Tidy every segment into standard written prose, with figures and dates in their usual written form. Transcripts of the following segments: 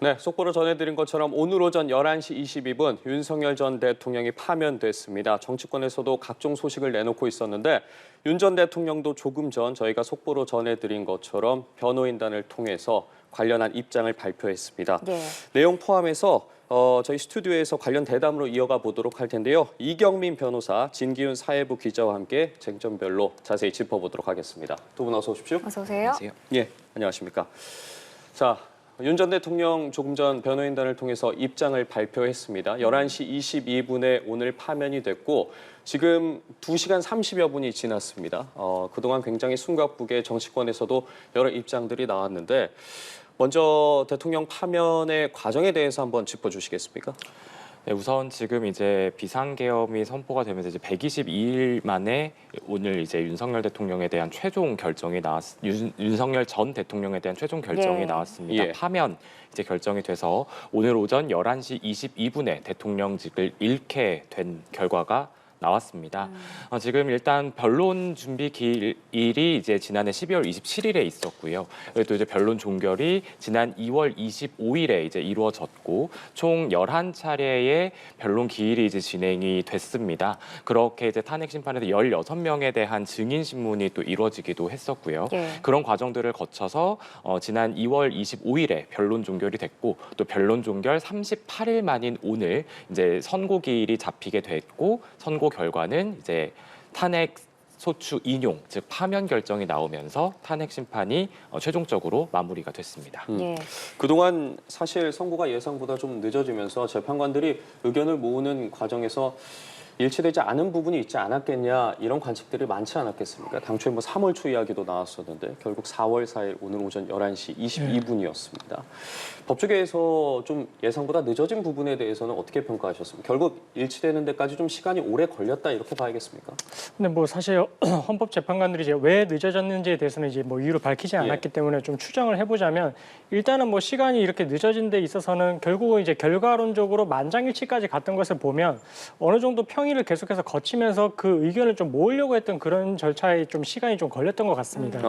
네, 속보로 전해드린 것처럼 오늘 오전 11시 22분 윤석열 전 대통령이 파면됐습니다. 정치권에서도 각종 소식을 내놓고 있었는데 윤 전 대통령도 조금 전 저희가 속보로 전해드린 것처럼 변호인단을 통해서 관련한 입장을 발표했습니다. 네. 내용 포함해서 저희 스튜디오에서 관련 대담으로 이어가 보도록 할 텐데요. 이경민 변호사, 진기훈 사회부 기자와 함께 쟁점별로 자세히 짚어보도록 하겠습니다. 두 분 어서 오십시오. 어서 오세요. 안녕하세요. 예, 안녕하십니까. 자, 윤 전 대통령 조금 전 변호인단을 통해서 입장을 발표했습니다. 11시 22분에 오늘 파면이 됐고 지금 2시간 30여 분이 지났습니다. 그동안 굉장히 숨가쁘게 정치권에서도 여러 입장들이 나왔는데 먼저 대통령 파면의 과정에 대해서 한번 짚어주시겠습니까? 네, 우선 지금 이제 비상계엄이 선포가 되면서 이제 122일 만에 오늘 이제 윤석열 대통령에 대한 최종 결정이 윤석열 전 대통령에 대한 최종 결정이 예. 나왔습니다. 예. 파면 이제 결정이 돼서 오늘 오전 11시 22분에 대통령직을 잃게 된 결과가 나왔습니다. 지금 일단 변론 준비 기일이 이제 지난해 12월 27일에 있었고요. 또 이제 변론 종결이 지난 2월 25일에 이제 이루어졌고 총 11차례의 변론 기일이 이제 진행이 됐습니다. 그렇게 이제 탄핵 심판에서 16명에 대한 증인 신문이 또 이루어지기도 했었고요. 예. 그런 과정들을 거쳐서 지난 2월 25일에 변론 종결이 됐고 또 변론 종결 38일 만인 오늘 이제 선고 기일이 잡히게 됐고 선고 결과는 이제 탄핵 소추 인용, 즉 파면 결정이 나오면서 탄핵 심판이 최종적으로 마무리가 됐습니다. 예. 그동안 사실 선고가 예상보다 좀 늦어지면서 재판관들이 의견을 모으는 과정에서 일치되지 않은 부분이 있지 않았겠냐 이런 관측들이 많지 않았겠습니까? 당초에 뭐 3월 초 이야기도 나왔었는데 결국 4월 4일 오늘 오전 11시 22분이었습니다. 법조계에서 좀 예상보다 늦어진 부분에 대해서는 어떻게 평가하셨습니까? 결국 일치되는 데까지 좀 시간이 오래 걸렸다 이렇게 봐야겠습니까? 근데 뭐 사실 헌법재판관들이 이제 왜 늦어졌는지에 대해서는 이제 뭐 이유를 밝히지 않았기 때문에 좀 추정을 해보자면 일단은 뭐 시간이 이렇게 늦어진 데 있어서는 결국은 이제 결과론적으로 만장일치까지 갔던 것을 보면 어느 정도 평의를 계속해서 거치면서 그 의견을 좀 모으려고 했던 그런 절차에 좀 시간이 좀 걸렸던 것 같습니다.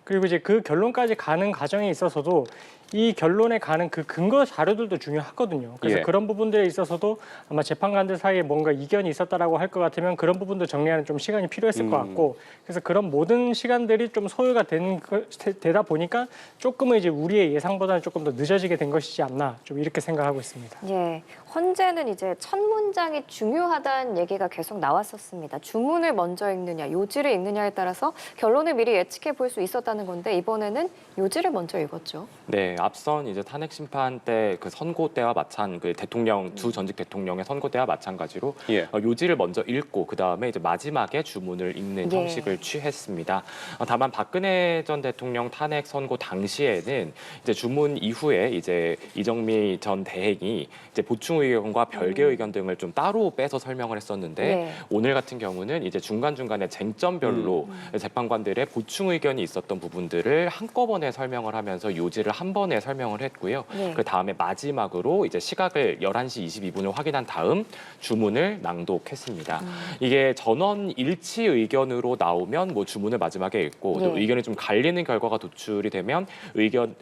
그리고 이제 그 결론까지 가는 과정에 있어서도 이 결론에 가는 그 근거 자료들도 중요하거든요. 그래서 예. 그런 부분들에 있어서도 아마 재판관들 사이에 뭔가 이견이 있었다라고 할 것 같으면 그런 부분도 정리하는 좀 시간이 필요했을 것 같고 그래서 그런 모든 시간들이 좀 소요가 되다 보니까 조금은 이제 우리의 예상보다는 조금 더 늦어지게 된 것이지 않나 좀 이렇게 생각하고 있습니다. 예. 헌재는 이제 첫 문장이 중요하다는 얘기가 계속 나왔었습니다. 주문을 먼저 읽느냐, 요지를 읽느냐에 따라서 결론을 미리 예측해 볼 수 있었다는 건데 이번에는 요지를 먼저 읽었죠. 네, 앞선 이제 탄핵 심판 때 그 선고 때와 그 대통령 두 전직 대통령의 선고 때와 마찬가지로 예. 요지를 먼저 읽고 그 다음에 이제 마지막에 주문을 읽는 예. 형식을 취했습니다. 다만 박근혜 전 대통령 탄핵 선고 당시에는 이제 주문 이후에 이제 이정미 전 대행이 이제 보충 의견과 별개 의견 등을 좀 따로 빼서 설명을 했었는데 예. 오늘 같은 경우는 이제 중간중간에 쟁점별로 재판관들의 보충 의견이 있었던 부분들을 한꺼번에 설명을 하면서 요지를 한 번에 설명을 했고요. 예. 그 다음에 마지막으로 이제 시각을 11시 22분을 확인한 다음 주문을 낭독했습니다. 이게 전원 일치 의견으로 나오면 뭐 주문을 마지막에 읽고 또 예. 의견이 좀 갈리는 결과가 도출이 되면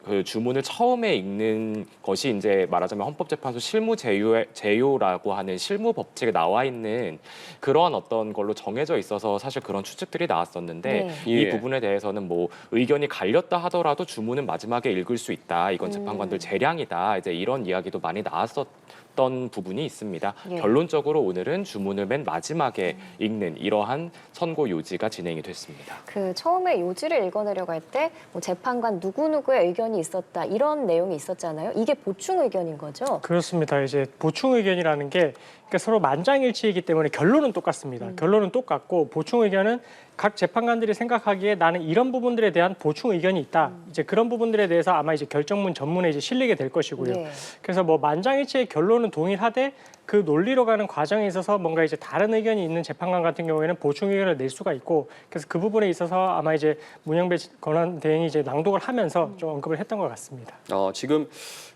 그 주문을 처음에 읽는 것이 이제 말하자면 헌법재판소 실무 제요라고 하는 실무 법칙에 나와 있는 그런 어떤 걸로 정해져 있어서 사실 그런 추측들이 나왔었는데 네. 이 예. 부분에 대해서는 뭐 의견이 갈렸다 하더라도 주문은 마지막에 읽을 수 있다. 이건 재판관들 재량이다. 이제 이런 이야기도 많이 나왔었던 부분이 있습니다. 예. 결론적으로 오늘은 주문을 맨 마지막에 읽는 이러한 선고 요지가 진행이 됐습니다. 그 처음에 요지를 읽어내려고 할 때 뭐 재판관 누구누구의 의견이 있었다 이런 내용이 있었잖아요. 이게 보충 의견인 거죠? 그렇습니다. 이제 보충 의견이라는 게 그러니까 서로 만장일치이기 때문에 결론은 똑같습니다. 결론은 똑같고 보충 의견은 각 재판관들이 생각하기에 나는 이런 부분들에 대한 보충 의견이 있다. 이제 그런 부분들에 대해서 아마 이제 결정문 전문에 이제 실리게 될 것이고요. 예. 그래서 뭐 만장일치의 결론은 동일하되 그 논리로 가는 과정에 있어서 뭔가 이제 다른 의견이 있는 재판관 같은 경우에는 보충 의견을 낼 수가 있고 그래서 그 부분에 있어서 아마 이제 문영배 권한 대행이 이제 낭독을 하면서 좀 언급을 했던 것 같습니다. 지금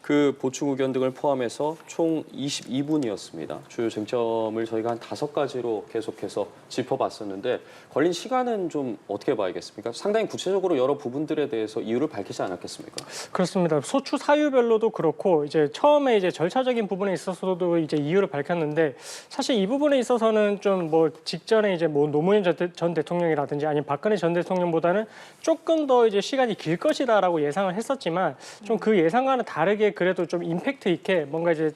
그 보충 의견 등을 포함해서 총 22분이었습니다. 주요 쟁점을 저희가 한 5가지로 계속해서 짚어봤었는데 걸린 시간은 좀 어떻게 봐야겠습니까? 상당히 구체적으로 여러 부분들에 대해서 이유를 밝히지 않았겠습니까? 그렇습니다. 소추 사유별로도 그렇고 이제 처음에 이제 절차적인 부분에 있어서도 이제 이유를 밝혔는데 사실 이 부분에 있어서는 좀 뭐 직전에 이제 뭐 노무현 전 대통령이라든지 아니면 박근혜 전 대통령보다는 조금 더 이제 시간이 길 것이다라고 예상을 했었지만 좀 그 예상과는 다르게 그래도 좀 임팩트 있게 뭔가 이제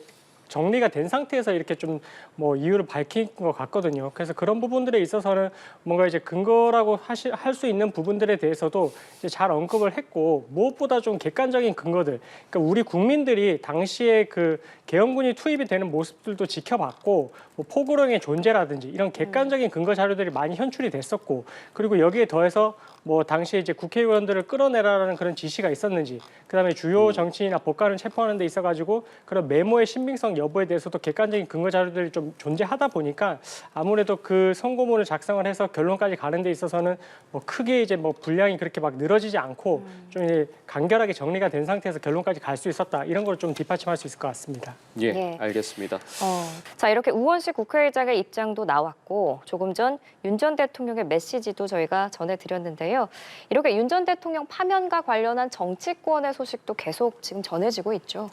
정리가 된 상태에서 이렇게 좀 뭐 이유를 밝힌 것 같거든요. 그래서 그런 부분들에 있어서는 뭔가 이제 근거라고 할 수 있는 부분들에 대해서도 이제 잘 언급을 했고 무엇보다 좀 객관적인 근거들. 그러니까 우리 국민들이 당시에 그 계엄군이 투입이 되는 모습들도 지켜봤고 뭐 포구령의 존재라든지 이런 객관적인 근거 자료들이 많이 현출이 됐었고 그리고 여기에 더해서 뭐 당시에 이제 국회의원들을 끌어내라라는 그런 지시가 있었는지 그다음에 주요 정치인이나 법관을 체포하는 데 있어가지고 그런 메모의 신빙성 여부에 대해서도 객관적인 근거 자료들이 좀 존재하다 보니까 아무래도 그 선고문을 작성을 해서 결론까지 가는 데 있어서는 뭐 크게 이제 뭐 분량이 그렇게 막 늘어지지 않고 좀 이제 간결하게 정리가 된 상태에서 결론까지 갈 수 있었다 이런 걸 좀 뒷받침할 수 있을 것 같습니다. 예, 예. 알겠습니다. 자, 이렇게 우원식 국회의장의 입장도 나왔고 조금 전 윤 전 대통령의 메시지도 저희가 전해드렸는데요. 이렇게 윤 전 대통령 파면과 관련한 정치권의 소식도 계속 지금 전해지고 있죠.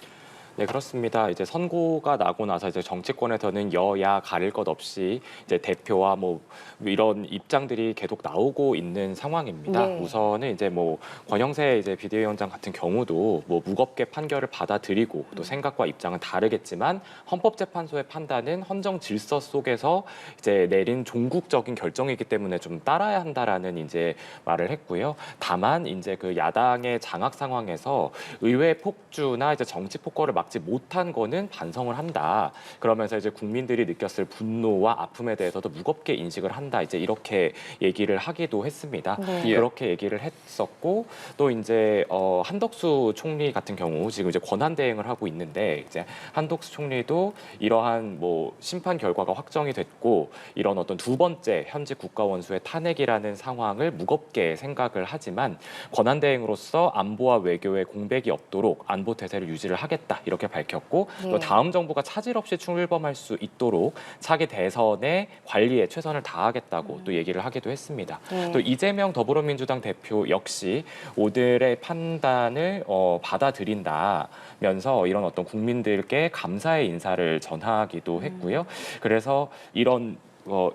네, 그렇습니다. 이제 선고가 나고 나서 이제 정치권에서는 여야 가릴 것 없이 이제 대표와 뭐 이런 입장들이 계속 나오고 있는 상황입니다. 네. 우선은 이제 뭐 권영세 이제 비대위원장 같은 경우도 뭐 무겁게 판결을 받아들이고 또 생각과 입장은 다르겠지만 헌법재판소의 판단은 헌정 질서 속에서 이제 내린 종국적인 결정이기 때문에 좀 따라야 한다라는 이제 말을 했고요. 다만 이제 그 야당의 장악 상황에서 의회 폭주나 이제 정치 폭거를 막지 못한 거는 반성을 한다. 그러면서 이제 국민들이 느꼈을 분노와 아픔에 대해서도 무겁게 인식을 한다. 이제 이렇게 얘기를 하기도 했습니다. 네. 예. 그렇게 얘기를 했었고 또 이제 한덕수 총리 같은 경우 지금 이제 권한 대행을 하고 있는데 이제 한덕수 총리도 이러한 뭐 심판 결과가 확정이 됐고 이런 어떤 두 번째 현직 국가원수의 탄핵이라는 상황을 무겁게 생각을 하지만 권한 대행으로서 안보와 외교에 공백이 없도록 안보 태세를 유지를 하겠다. 이렇게 밝혔고 네. 또 다음 정부가 차질 없이 출범할 수 있도록 차기 대선의 관리에 최선을 다하겠다고 또 얘기를 하기도 했습니다. 네. 또 이재명 더불어민주당 대표 역시 오늘의 판단을 받아들인다면서 이런 어떤 국민들께 감사의 인사를 전하기도 했고요. 그래서 이런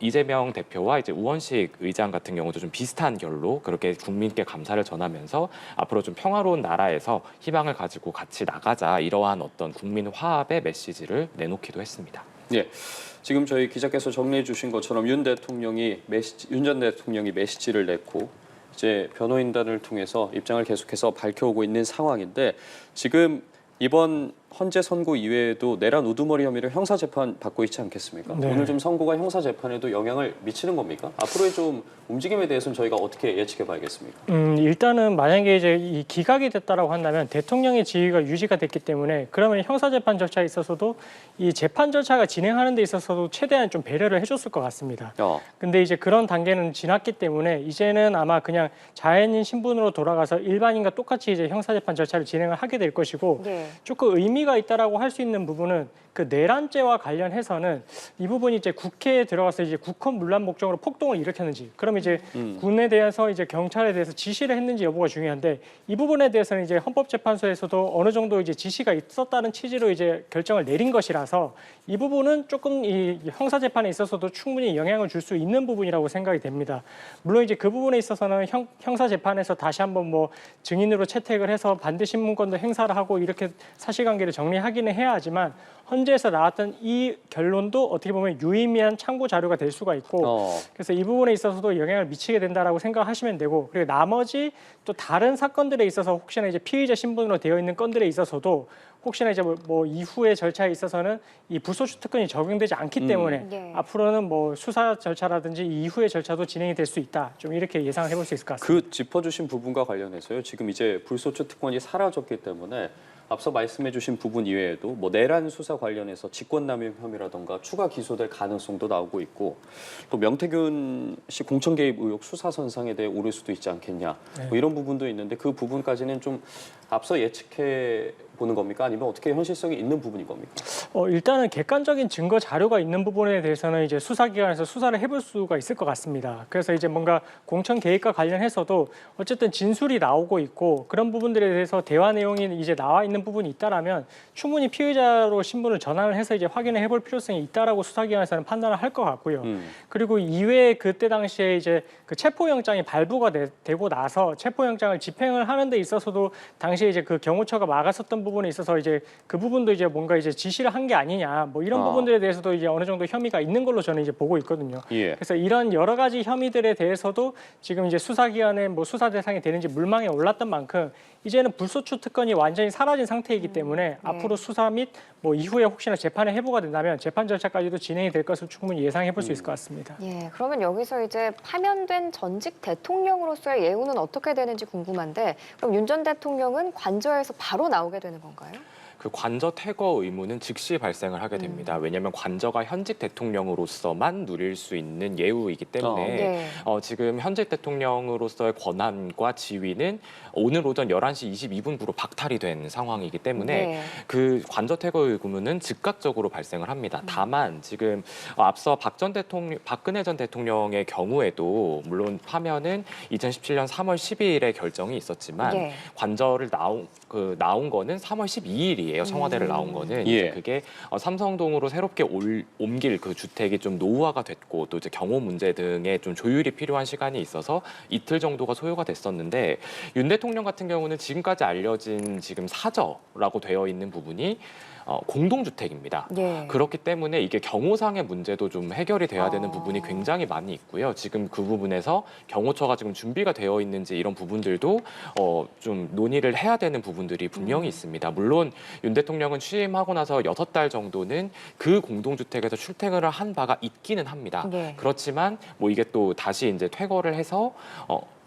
이재명 대표와 이제 우원식 의장 같은 경우도 좀 비슷한 결로 그렇게 국민께 감사를 전하면서 앞으로 좀 평화로운 나라에서 희망을 가지고 같이 나가자 이러한 어떤 국민 화합의 메시지를 내놓기도 했습니다. 예. 지금 저희 기자께서 정리해 주신 것처럼 윤 전 대통령이 메시지를 냈고 이제 변호인단을 통해서 입장을 계속해서 밝혀오고 있는 상황인데 지금 이번 헌재 선고 이외에도 내란 우두머리 혐의로 형사 재판 받고 있지 않겠습니까? 네. 오늘 좀 선고가 형사 재판에도 영향을 미치는 겁니까? 앞으로의 좀 움직임에 대해서는 저희가 어떻게 예측해 봐야겠습니까? 일단은 만약에 이제 이 기각이 됐다라고 한다면 대통령의 지위가 유지가 됐기 때문에 그러면 형사 재판 절차에 있어서도 이 재판 절차가 진행하는 데 있어서도 최대한 좀 배려를 해줬을 것 같습니다. 근데 이제 그런 단계는 지났기 때문에 이제는 아마 그냥 자연인 신분으로 돌아가서 일반인과 똑같이 이제 형사 재판 절차를 진행을 하게 될 것이고 네. 조금 의미가 있다라고 할 수 있는 부분은 그 내란죄와 관련해서는 이 부분이 이제 국회에 들어가서 이제 국헌 문란 목적으로 폭동을 일으켰는지, 그럼 이제 군에 대해서 이제 경찰에 대해서 지시를 했는지 여부가 중요한데 이 부분에 대해서는 이제 헌법재판소에서도 어느 정도 이제 지시가 있었다는 취지로 이제 결정을 내린 것이라서 이 부분은 조금 이 형사재판에 있어서도 충분히 영향을 줄 수 있는 부분이라고 생각이 됩니다. 물론 이제 그 부분에 있어서는 형사재판에서 다시 한번 뭐 증인으로 채택을 해서 반대 신문권도 행사를 하고 이렇게 사실관계를 정리하기는 해야 하지만 헌재에서 나왔던 이 결론도 어떻게 보면 유의미한 참고 자료가 될 수가 있고 그래서 이 부분에 있어서도 영향을 미치게 된다라고 생각하시면 되고 그리고 나머지 또 다른 사건들에 있어서 혹시나 이제 피의자 신분으로 되어 있는 건들에 있어서도 혹시나 이제 뭐 이후의 절차에 있어서는 이 불소추 특권이 적용되지 않기 때문에 네. 앞으로는 뭐 수사 절차라든지 이후의 절차도 진행이 될 수 있다. 좀 이렇게 예상을 해볼 수 있을 것 같습니다. 그 짚어주신 부분과 관련해서요. 지금 이제 불소추 특권이 사라졌기 때문에 앞서 말씀해주신 부분 이외에도 뭐 내란 수사 관련해서 직권남용 혐의라던가 추가 기소될 가능성도 나오고 있고 또 명태균 씨 공천 개입 의혹 수사선상에 대해 오를 수도 있지 않겠냐 뭐 이런 부분도 있는데 그 부분까지는 좀 앞서 예측해 보는 겁니까? 아니면 어떻게 현실성이 있는 부분인 겁니까? 일단은 객관적인 증거 자료가 있는 부분에 대해서는 이제 수사기관에서 수사를 해볼 수가 있을 것 같습니다. 그래서 이제 뭔가 공천 개입과 관련해서도 어쨌든 진술이 나오고 있고 그런 부분들에 대해서 대화 내용이 이제 나와 있는 부분이 있다라면 충분히 피의자로 신분을 전환을 해서 이제 확인을 해볼 필요성이 있다라고 수사기관에서는 판단을 할 것 같고요. 그리고 이외에 그때 당시에 이제 그 체포영장이 발부가 되고 나서 체포영장을 집행을 하는 데 있어서도 당시에 이제 그 경호처가 막았었던 부분에 있어서 이제 그 부분도 이제 뭔가 이제 지시를 한 게 아니냐 뭐 이런 부분들에 대해서도 이제 어느 정도 혐의가 있는 걸로 저는 이제 보고 있거든요. 예. 그래서 이런 여러 가지 혐의들에 대해서도 지금 이제 수사기관에 뭐 수사 대상이 되는지 물망에 올랐던 만큼 이제는 불소추 특권이 완전히 사라진 상태이기 때문에 앞으로 수사 및 뭐 이후에 혹시나 재판에 회부가 된다면 재판 절차까지도 진행이 될 것을 충분히 예상해 볼 수 있을 것 같습니다. 예, 그러면 여기서 이제 파면된 전직 대통령으로서의 예우는 어떻게 되는지 궁금한데 그럼 윤 전 대통령은 관저에서 바로 나오게 되는 건가요? 그 관저 퇴거 의무는 즉시 발생을 하게 됩니다. 왜냐하면 관저가 현직 대통령으로서만 누릴 수 있는 예우이기 때문에 네. 지금 현직 대통령으로서의 권한과 지위는 오늘 오전 11시 22분부로 박탈이 된 상황이기 때문에 네. 그 관저 퇴거 의무는 즉각적으로 발생을 합니다. 다만 지금 앞서 박근혜 전 대통령의 경우에도 물론 파면은 2017년 3월 12일에 결정이 있었지만 예. 관저를 나온 거는 3월 12일이에요. 청와대를 나온 거는 예. 이제 그게 삼성동으로 새롭게 옮길 그 주택이 좀 노후화가 됐고 또 이제 경호 문제 등의 좀 조율이 필요한 시간이 있어서 이틀 정도가 소요가 됐었는데 윤 대통령 같은 경우는 지금까지 알려진 지금 사저라고 되어 있는 부분이 공동주택입니다. 예. 그렇기 때문에 이게 경호상의 문제도 좀 해결이 돼야 되는 부분이 굉장히 많이 있고요. 지금 그 부분에서 경호처가 지금 준비가 되어 있는지 이런 부분들도 좀 논의를 해야 되는 부분들이 분명히 있습니다. 물론 윤 대통령은 취임하고 나서 6달 정도는 그 공동주택에서 출퇴근을 한 바가 있기는 합니다. 네. 그렇지만 뭐 이게 또 다시 이제 퇴거를 해서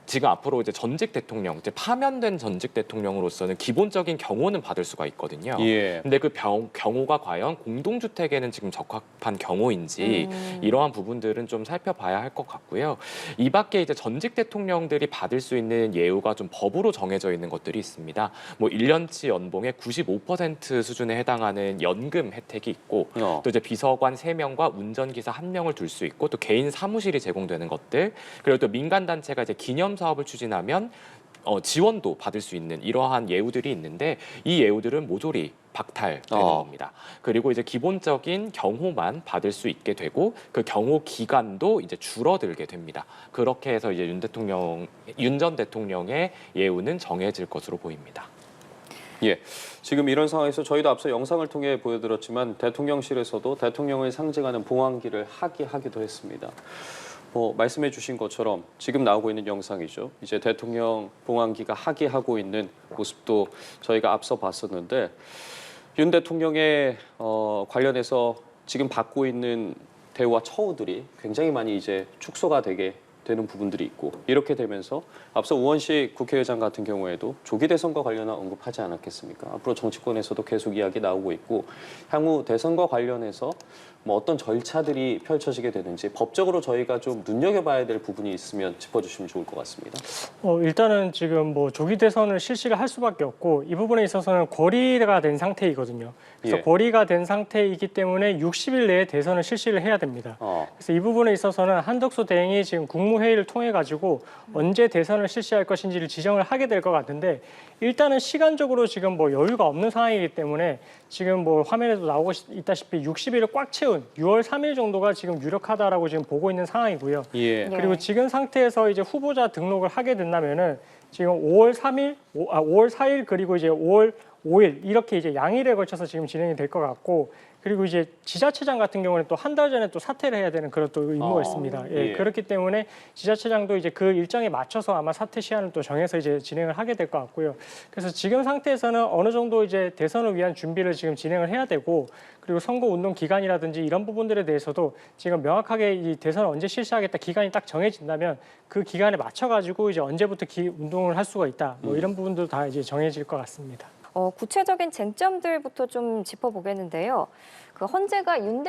지금 앞으로 이제 전직 대통령, 이제 파면된 전직 대통령으로서는 기본적인 경호는 받을 수가 있거든요. 예. 근데 그 경호가 과연 공동주택에는 지금 적합한 경호인지 이러한 부분들은 좀 살펴봐야 할 것 같고요. 이 밖에 이제 전직 대통령들이 받을 수 있는 예우가 좀 법으로 정해져 있는 것들이 있습니다. 뭐 1년치 연봉의 95% 수준에 해당하는 연금 혜택이 있고 또 이제 비서관 3명과 운전기사 1명을 둘 수 있고 또 개인 사무실이 제공되는 것들 그리고 또 민간단체가 이제 기념 사업을 추진하면 지원도 받을 수 있는 이러한 예우들이 있는데 이 예우들은 모조리 박탈되는 겁니다. 그리고 이제 기본적인 경호만 받을 수 있게 되고 그 경호 기간도 이제 줄어들게 됩니다. 그렇게 해서 이제 윤 전 대통령의 예우는 정해질 것으로 보입니다. 예, 지금 이런 상황에서 저희도 앞서 영상을 통해 보여드렸지만 대통령실에서도 대통령을 상징하는 봉황기를 하기도 했습니다. 말씀해 주신 것처럼 지금 나오고 있는 영상이죠. 이제 대통령 봉황기가 하고 있는 모습도 저희가 앞서 봤었는데 윤 대통령의 관련해서 지금 받고 있는 대우와 처우들이 굉장히 많이 이제 축소가 되는 부분들이 있고 이렇게 되면서 앞서 우원식 국회의장 같은 경우에도 조기 대선과 관련한 언급하지 않았겠습니까? 앞으로 정치권에서도 계속 이야기 나오고 있고 향후 대선과 관련해서 뭐 어떤 절차들이 펼쳐지게 되는지 법적으로 저희가 좀 눈여겨봐야 될 부분이 있으면 짚어주시면 좋을 것 같습니다. 일단은 지금 뭐 조기 대선을 실시를 할 수밖에 없고 이 부분에 있어서는 거리가 된 상태이거든요. 그래서 예. 거리가 된 상태이기 때문에 60일 내에 대선을 실시를 해야 됩니다. 그래서 이 부분에 있어서는 한덕수 대행이 지금 국무회의를 통해 가지고 언제 대선을 실시할 것인지를 지정을 하게 될 것 같은데 일단은 시간적으로 지금 뭐 여유가 없는 상황이기 때문에 지금 뭐 화면에도 나오고 있다시피 60일을 꽉 채운 6월 3일 정도가 지금 유력하다라고 지금 보고 있는 상황이고요. 예. 네. 그리고 지금 상태에서 이제 후보자 등록을 하게 된다면은 지금 5월 4일 그리고 이제 5월 5일 이렇게 이제 양일에 걸쳐서 지금 진행이 될 것 같고 그리고 이제 지자체장 같은 경우는 또 한 달 전에 또 사퇴를 해야 되는 그런 또 의무가 있습니다. 예, 예. 그렇기 때문에 지자체장도 이제 그 일정에 맞춰서 아마 사퇴 시한을 또 정해서 이제 진행을 하게 될 것 같고요. 그래서 지금 상태에서는 어느 정도 이제 대선을 위한 준비를 지금 진행을 해야 되고 그리고 선거 운동 기간이라든지 이런 부분들에 대해서도 지금 명확하게 이 대선을 언제 실시하겠다 기간이 딱 정해진다면 그 기간에 맞춰 가지고 이제 언제부터 운동을 할 수가 있다. 뭐 이런 부분도 다 이제 정해질 것 같습니다. 구체적인 쟁점들부터 좀 짚어보겠는데요. 그 헌재가 윤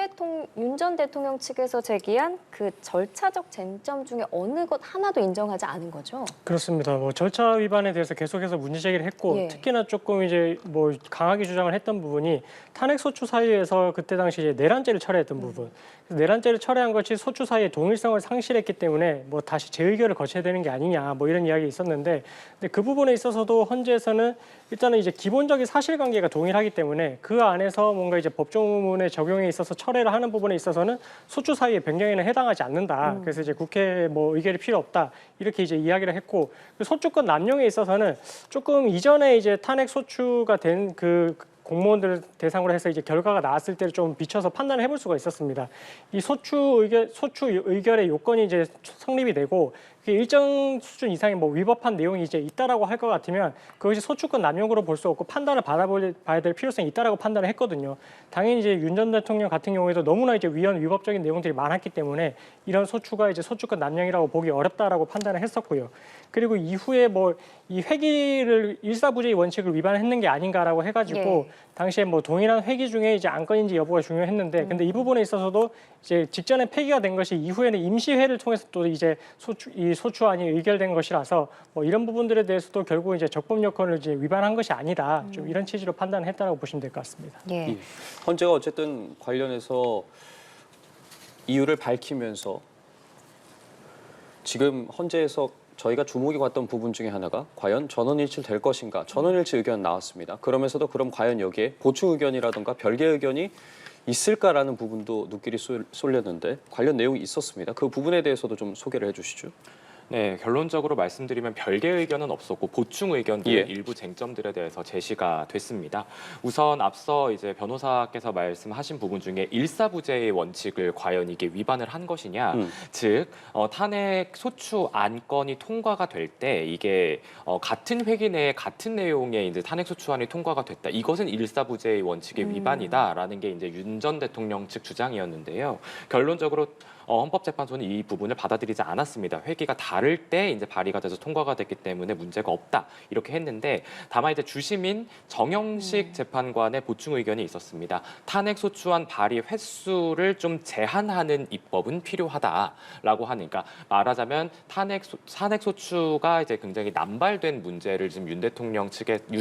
전 대통령 측에서 제기한 그 절차적 쟁점 중에 어느 것 하나도 인정하지 않은 거죠? 그렇습니다. 뭐 절차 위반에 대해서 계속해서 문제 제기를 했고 예. 특히나 조금 이제 뭐 강하게 주장을 했던 부분이 탄핵 소추 사유에서 그때 당시 이제 내란죄를 철회했던 부분. 그래서 내란죄를 철회한 것이 소추 사유의 동일성을 상실했기 때문에 뭐 다시 재의결을 거쳐야 되는 게 아니냐 뭐 이런 이야기 있었는데 근데 그 부분에 있어서도 헌재에서는 일단은 이제 기본적인 사실관계가 동일하기 때문에 그 안에서 뭔가 이제 법조문의 적용에 있어서 철회를 하는 부분에 있어서는 소추 사유의 변경에는 해당하지 않는다. 그래서 이제 국회 뭐 의결이 필요 없다 이렇게 이제 이야기를 했고 소추권 남용에 있어서는 조금 이전에 이제 탄핵 소추가 된 그 공무원들 대상으로 해서 이제 결과가 나왔을 때를 좀 비춰서 판단을 해볼 수가 있었습니다. 이 소추 의결의 요건이 이제 성립이 되고 그게 일정 수준 이상의 뭐 위법한 내용이 이제 있다라고 할 것 같으면 그것이 소추권 남용으로 볼 수 없고 판단을 받아봐야 될 필요성이 있다라고 판단을 했거든요. 당연히 이제 윤 전 대통령 같은 경우에도 너무나 이제 위법적인 내용들이 많았기 때문에 이런 소추가 이제 소추권 남용이라고 보기 어렵다라고 판단을 했었고요. 그리고 이후에 뭐 이 회기를 일사부재의 원칙을 위반했는 게 아닌가라고 해가지고 예. 당시에 뭐 동일한 회기 중에 이제 안건인지 여부가 중요했는데 근데 이 부분에 있어서도 이제 직전에 폐기가 된 것이 이후에는 임시회를 통해서 또 이제 소추안이 의결된 것이라서 뭐 이런 부분들에 대해서도 결국 이제 적법 요건을 이제 위반한 것이 아니다. 좀 이런 취지로 판단을 했다라고 보시면 될 것 같습니다. 예. 예. 헌재가 어쨌든 관련해서 이유를 밝히면서 지금 헌재에서 저희가 주목이 갔던 부분 중에 하나가 과연 전원일치 될 것인가, 전원일치 의견 나왔습니다. 그러면서도 그럼 과연 여기에 보충 의견이라든가 별개 의견이 있을까라는 부분도 눈길이 쏠렸는데 관련 내용이 있었습니다. 그 부분에 대해서도 좀 소개를 해주시죠. 네, 결론적으로 말씀드리면 별개 의견은 없었고 보충 의견들 예. 일부 쟁점들에 대해서 제시가 됐습니다. 우선 앞서 이제 변호사께서 말씀하신 부분 중에 일사부재의 원칙을 과연 이게 위반을 한 것이냐, 즉 탄핵 소추 안건이 통과가 될 때 이게 같은 회기 내에 같은 내용의 이제 탄핵 소추안이 통과가 됐다. 이것은 일사부재의 원칙의 위반이다라는 게 이제 윤 전 대통령 측 주장이었는데요. 결론적으로 헌법재판소는 이 부분을 받아들이지 않았습니다. 회기가 다를 때 이제 발의가 돼서 통과가 됐기 때문에 문제가 없다 이렇게 했는데 다만 이제 주심인 정영식 재판관의 보충 의견이 있었습니다. 탄핵 소추안 발의 횟수를 좀 제한하는 입법은 필요하다라고 하니까 말하자면 탄핵 소추가 이제 굉장히 남발된 문제를 지금 윤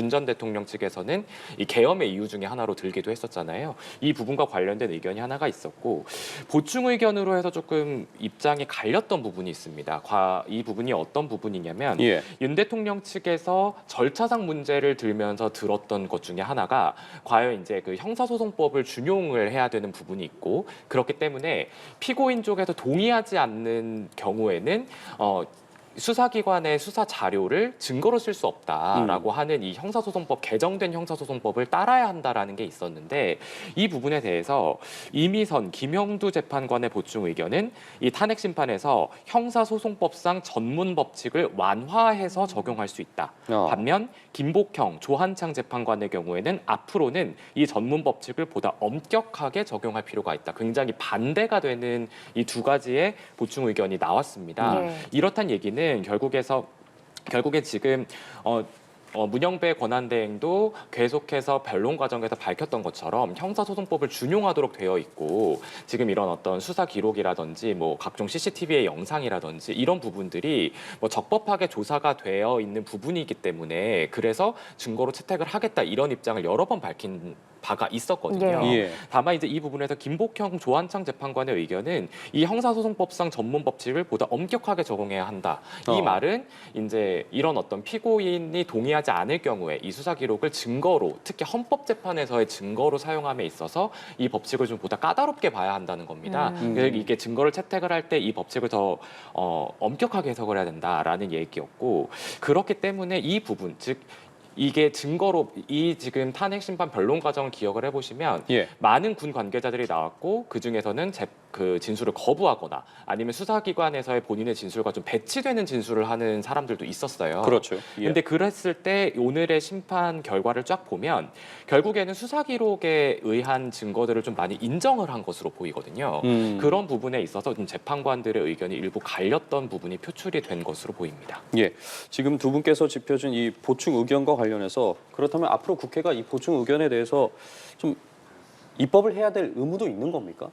전 대통령 측에서는 이 계엄의 이유 중에 하나로 들기도 했었잖아요. 이 부분과 관련된 의견이 하나가 있었고 보충 의견으로 해서 조금 입장이 갈렸던 부분이 있습니다. 이 부분이 어떤 부분이냐면 예. 윤 대통령 측에서 절차상 문제를 들면서 들었던 것 중에 하나가 과연 이제 그 형사소송법을 준용을 해야 되는 부분이 있고 그렇기 때문에 피고인 쪽에서 동의하지 않는 경우에는 수사기관의 수사 자료를 증거로 쓸 수 없다라고 하는 이 형사소송법 개정된 형사소송법을 따라야 한다라는 게 있었는데 이 부분에 대해서 이미선 김형두 재판관의 보충 의견은 이 탄핵 심판에서 형사소송법상 전문 법칙을 완화해서 적용할 수 있다. 반면 김복형, 조한창 재판관의 경우에는 앞으로는 이 전문 법칙을 보다 엄격하게 적용할 필요가 있다. 굉장히 반대가 되는 이 두 가지의 보충 의견이 나왔습니다. 네. 이렇단 얘기는 결국에 지금 문영배 권한대행도 계속해서 변론 과정에서 밝혔던 것처럼 형사소송법을 준용하도록 되어 있고 지금 이런 어떤 수사 기록이라든지 뭐 각종 CCTV의 영상이라든지 이런 부분들이 뭐 적법하게 조사가 되어 있는 부분이기 때문에 그래서 증거로 채택을 하겠다 이런 입장을 여러 번 밝힌 바가 있었거든요. 예. 다만 이제 이 부분에서 김복형, 조한창 재판관의 의견은 이 형사소송법상 전문 법칙을 보다 엄격하게 적용해야 한다. 이 말은 이제 이런 어떤 피고인이 동의하지 않을 경우에 이 수사 기록을 증거로 특히 헌법재판에서의 증거로 사용함에 있어서 이 법칙을 좀 보다 까다롭게 봐야 한다는 겁니다. 그래서 이게 증거를 채택을 할 때 이 법칙을 더 엄격하게 해석을 해야 된다라는 얘기였고 그렇기 때문에 이 부분 즉 이게 증거로 이 지금 탄핵 심판 변론 과정을 기억을 해보시면 예. 많은 군 관계자들이 나왔고 그 중에서는 그 진술을 거부하거나 아니면 수사기관에서의 본인의 진술과 좀 배치되는 진술을 하는 사람들도 있었어요. 그렇죠. 예. 근데 그랬을 때 오늘의 심판 결과를 쫙 보면 결국에는 수사 기록에 의한 증거들을 좀 많이 인정을 한 것으로 보이거든요. 그런 부분에 있어서 좀 재판관들의 의견이 일부 갈렸던 부분이 표출이 된 것으로 보입니다. 예. 지금 두 분께서 짚어준 이 보충 의견과 관련해서 그렇다면 앞으로 국회가 이 보충 의견에 대해서 좀 입법을 해야 될 의무도 있는 겁니까?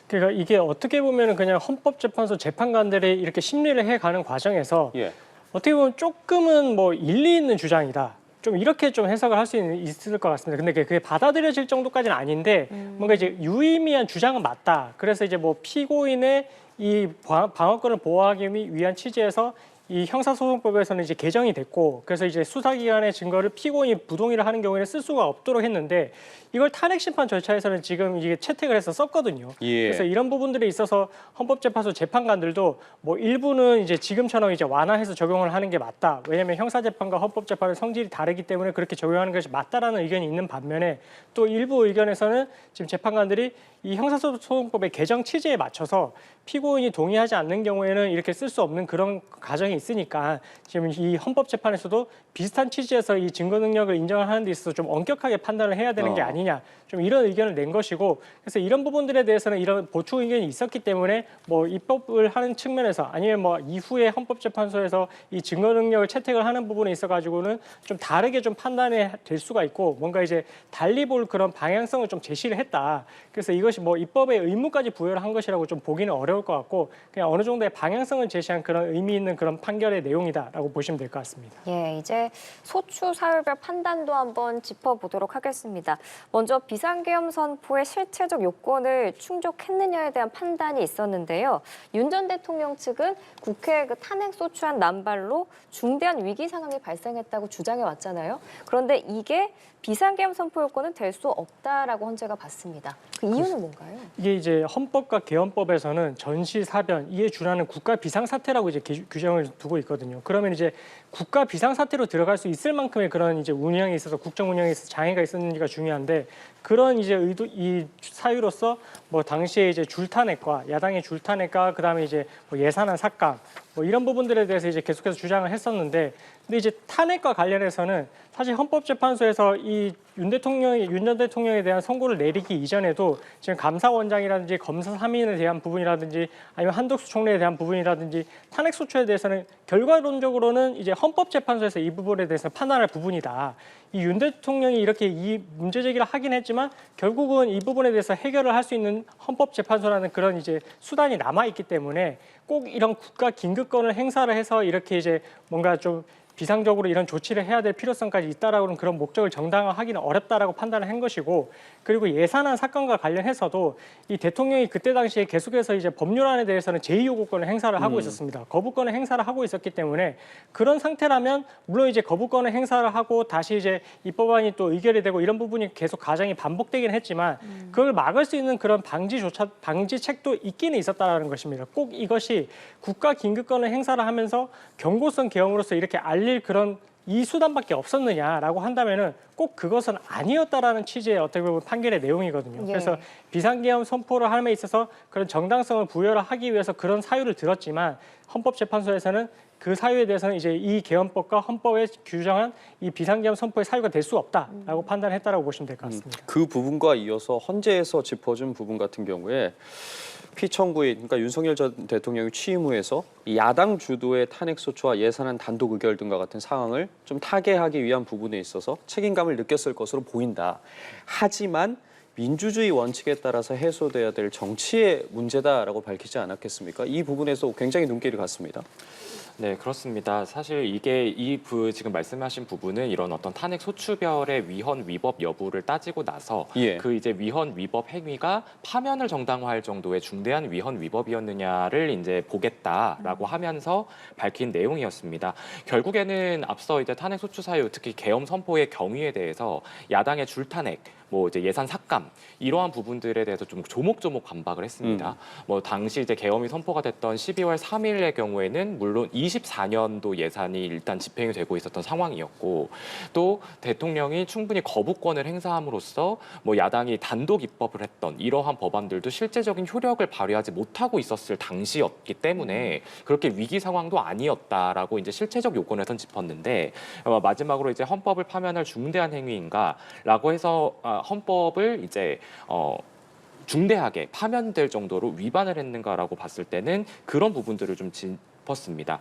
그러니까 이게 어떻게 보면은 그냥 헌법재판소 재판관들이 이렇게 심리를 해가는 과정에서 예. 어떻게 보면 조금은 뭐 일리 있는 주장이다. 좀 이렇게 좀 해석을 할 수 있을 것 같습니다. 근데 그게 받아들여질 정도까지는 아닌데 뭔가 이제 유의미한 주장은 맞다. 그래서 이제 뭐 피고인의 이 방어권을 보호하기 위한 취지에서 이 형사소송법에서는 이제 개정이 됐고, 그래서 이제 수사기관의 증거를 피고인이 부동의를 하는 경우에는 쓸 수가 없도록 했는데, 이걸 탄핵 심판 절차에서는 지금 이게 채택을 해서 썼거든요. 예. 그래서 이런 부분들에 있어서 헌법재판소 재판관들도 뭐 일부는 이제 지금처럼 이제 완화해서 적용을 하는 게 맞다. 왜냐하면 형사재판과 헌법재판의 성질이 다르기 때문에 그렇게 적용하는 것이 맞다라는 의견이 있는 반면에, 또 일부 의견에서는 지금 재판관들이 이 형사소송법의 개정 취지에 맞춰서 피고인이 동의하지 않는 경우에는 이렇게 쓸 수 없는 그런 과정이 있으니까 지금 이 헌법재판에서도 비슷한 취지에서 이 증거 능력을 인정하는 데 있어서 좀 엄격하게 판단을 해야 되는 게 아니냐, 좀 이런 의견을 낸 것이고, 그래서 이런 부분들에 대해서는 이런 보충 의견이 있었기 때문에 뭐 입법을 하는 측면에서 아니면 뭐 이후에 헌법재판소에서 이 증거 능력을 채택을 하는 부분에 있어 가지고는 좀 다르게 좀 판단이 될 수가 있고, 뭔가 이제 달리 볼 그런 방향성을 좀 제시를 했다. 그래서 이것이 뭐 입법의 의무까지 부여를 한 것이라고 좀 보기는 어려울 것 같고, 그냥 어느 정도의 방향성을 제시한 그런 의미 있는 그런 판결의 내용이다라고 보시면 될 것 같습니다. 예, 이제 소추 사유별 판단도 한번 짚어보도록 하겠습니다. 먼저 비상계엄 선포의 실체적 요건을 충족했느냐에 대한 판단이 있었는데요. 윤 전 대통령 측은 국회 그 탄핵 소추안 남발로 중대한 위기 상황이 발생했다고 주장해 왔잖아요. 그런데 이게 비상계엄 선포 요건은 될 수 없다라고 헌재가 봤습니다. 그 이유는 뭔가요? 이게 이제 헌법과 개헌법에서는 전시사변, 이에 준하는 국가 비상사태라고 이제 규정을 두고 있거든요. 그러면 이제 국가 비상사태로 들어갈 수 있을 만큼의 그런 이제 운영에 있어서 국정 운영에 있어서 장애가 있었는지가 중요한데, 그런 이제 이 사유로서 뭐 당시에 이제 줄탄핵과 야당의 줄탄핵과 그다음에 이제 뭐 예산안 삭감 뭐 이런 부분들에 대해서 이제 계속해서 주장을 했었는데, 근데 이제 탄핵과 관련해서는 사실 헌법재판소에서 이 윤 전 대통령에 대한 선고를 내리기 이전에도 지금 감사원장이라든지 검사 3인에 대한 부분이라든지 아니면 한덕수 총리에 대한 부분이라든지 탄핵 소추에 대해서는 결과론적으로는 이제 헌법재판소에서 이 부분에 대해서 판단할 부분이다. 이 윤 대통령이 이렇게 이 문제 제기를 하긴 했지만 결국은 이 부분에 대해서 해결을 할 수 있는 헌법재판소라는 그런 이제 수단이 남아 있기 때문에 꼭 이런 국가 긴급권을 행사를 해서 이렇게 이제 뭔가 좀 비상적으로 이런 조치를 해야 될 필요성까지 있다라고는 그런 목적을 정당화하기는 어렵다라고 판단을 한 것이고, 그리고 예산안 사건과 관련해서도 이 대통령이 그때 당시에 계속해서 이제 법률안에 대해서는 제2요구권을 행사를 하고 있었습니다. 거부권을 행사를 하고 있었기 때문에 그런 상태라면 물론 이제 거부권을 행사를 하고 다시 이제 입법안이 또 의결이 되고 이런 부분이 계속 과정이 반복되긴 했지만 그걸 막을 수 있는 그런 방지책도 있기는 있었다라는 것입니다. 꼭 이것이 국가 긴급권을 행사를 하면서 경고성 계엄으로서 이렇게 알릴 그런 이 수단밖에 없었느냐라고 한다면은 꼭 그것은 아니었다라는 취지의 어떻게 보면 판결의 내용이거든요. 예. 그래서 비상계엄 선포를 함에 있어서 그런 정당성을 부여를 하기 위해서 그런 사유를 들었지만 헌법재판소에서는 그 사유에 대해서는 이제 이 개헌법과 헌법에 규정한 이 비상계엄 선포의 사유가 될 수 없다라고 판단했다라고 보시면 될 것 같습니다. 그 부분과 이어서 헌재에서 짚어준 부분 같은 경우에 피청구인, 그러니까 윤석열 전 대통령이 취임 후에서 이 야당 주도의 탄핵소추와 예산안 단독 의결 등과 같은 상황을 좀 타개하기 위한 부분에 있어서 책임감을 느꼈을 것으로 보인다. 하지만 민주주의 원칙에 따라서 해소돼야 될 정치의 문제다라고 밝히지 않았겠습니까? 이 부분에서 굉장히 눈길이 갔습니다. 네, 그렇습니다. 사실 이게 지금 말씀하신 부분은 이런 어떤 탄핵 소추별의 위헌 위법 여부를 따지고 나서 예. 그 이제 위헌 위법 행위가 파면을 정당화할 정도의 중대한 위헌 위법이었느냐를 이제 보겠다라고 하면서 밝힌 내용이었습니다. 결국에는 앞서 이제 탄핵 소추 사유, 특히 계엄 선포의 경위에 대해서 야당의 줄탄핵, 뭐 이제 예산 삭감 이러한 부분들에 대해서 좀 조목조목 반박을 했습니다. 뭐 당시 이제 계엄이 선포가 됐던 12월 3일의 경우에는 물론 24년도 예산이 일단 집행이 되고 있었던 상황이었고, 또 대통령이 충분히 거부권을 행사함으로써 뭐 야당이 단독 입법을 했던 이러한 법안들도 실제적인 효력을 발휘하지 못하고 있었을 당시였기 때문에 그렇게 위기 상황도 아니었다라고 이제 실체적 요건에선 짚었는데, 마지막으로 이제 헌법을 파면할 중대한 행위인가라고 해서 헌법을 이제 중대하게 파면될 정도로 위반을 했는가라고 봤을 때는 그런 부분들을 좀 짚었습니다.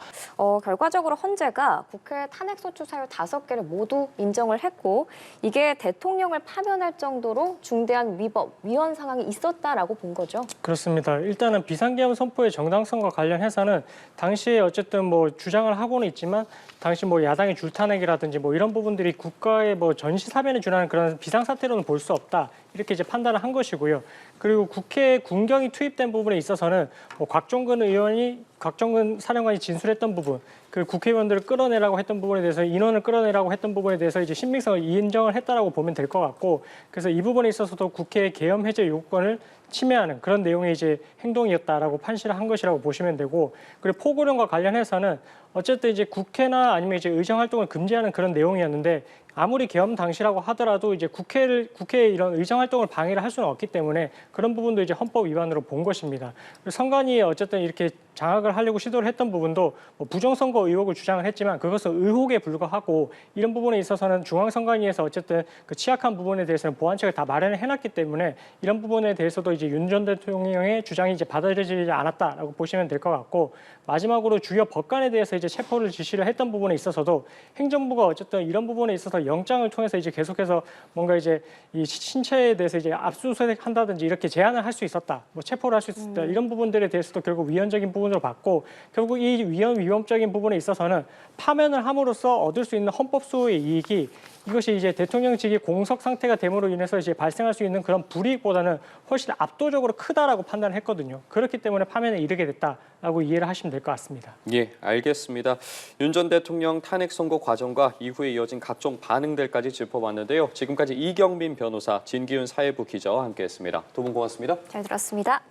결과적으로 헌재가 국회 탄핵소추 사유 5개를 모두 인정을 했고 이게 대통령을 파면할 정도로 중대한 위헌 상황이 있었다라고 본 거죠. 그렇습니다. 일단은 비상계엄 선포의 정당성과 관련해서는 당시에 어쨌든 뭐 주장을 하고는 있지만 당시 뭐 야당의 줄탄핵이라든지 뭐 이런 부분들이 국가의 뭐 전시 사변에 준하는 그런 비상사태로는 볼 수 없다. 이렇게 이제 판단을 한 것이고요. 그리고 국회에 군경이 투입된 부분에 있어서는 뭐 곽정근 사령관이 진술했던 부분, 그 국회의원들을 끌어내라고 했던 부분에 대해서 인원을 끌어내라고 했던 부분에 대해서 이제 신빙성을 인정을 했다라고 보면 될 것 같고, 그래서 이 부분에 있어서도 국회의 계엄 해제 요건을 침해하는 그런 내용의 이제 행동이었다라고 판시를 한 것이라고 보시면 되고, 그리고 포고령과 관련해서는 어쨌든 이제 국회나 아니면 이제 의정 활동을 금지하는 그런 내용이었는데 아무리 계엄 당시라고 하더라도 이제 국회의 이런 의정 활동을 방해를 할 수는 없기 때문에 그런 부분도 이제 헌법 위반으로 본 것입니다. 그리고 선관위에 어쨌든 이렇게 장악을 하려고 시도를 했던 부분도 뭐 부정선거 의혹을 주장을 했지만 그것은 의혹에 불과하고 이런 부분에 있어서는 중앙선관위에서 어쨌든 그 취약한 부분에 대해서는 보완책을 다 마련을 해놨기 때문에 이런 부분에 대해서도 이제 윤 전 대통령의 주장이 이제 받아들여지지 않았다라고 보시면 될 것 같고, 마지막으로 주요 법관에 대해서 이제 체포를 지시를 했던 부분에 있어서도 행정부가 어쨌든 이런 부분에 있어서 영장을 통해서 이제 계속해서 뭔가 이제 이 신체에 대해서 이제 압수수색 한다든지 이렇게 제한을 할 수 있었다, 뭐 체포를 할 수 있었다, 이런 부분들에 대해서도 결국 위헌적인 부분으로 봤고, 결국 이 위헌적인 부분에 있어서는 파면을 함으로써 얻을 수 있는 헌법 수호의 이익이 이것이 이제 대통령직이 공석 상태가 됨으로 인해서 이제 발생할 수 있는 그런 불이익보다는 훨씬 압도적으로 크다라고 판단했거든요. 그렇기 때문에 파면에 이르게 됐다라고 이해를 하시면 될 것 같습니다. 예, 알겠습니다. 윤 전 대통령 탄핵 선고 과정과 이후에 이어진 각종 반응들까지 짚어봤는데요. 지금까지 이경민 변호사, 진기훈 사회부 기자와 함께했습니다. 두 분 고맙습니다. 잘 들었습니다.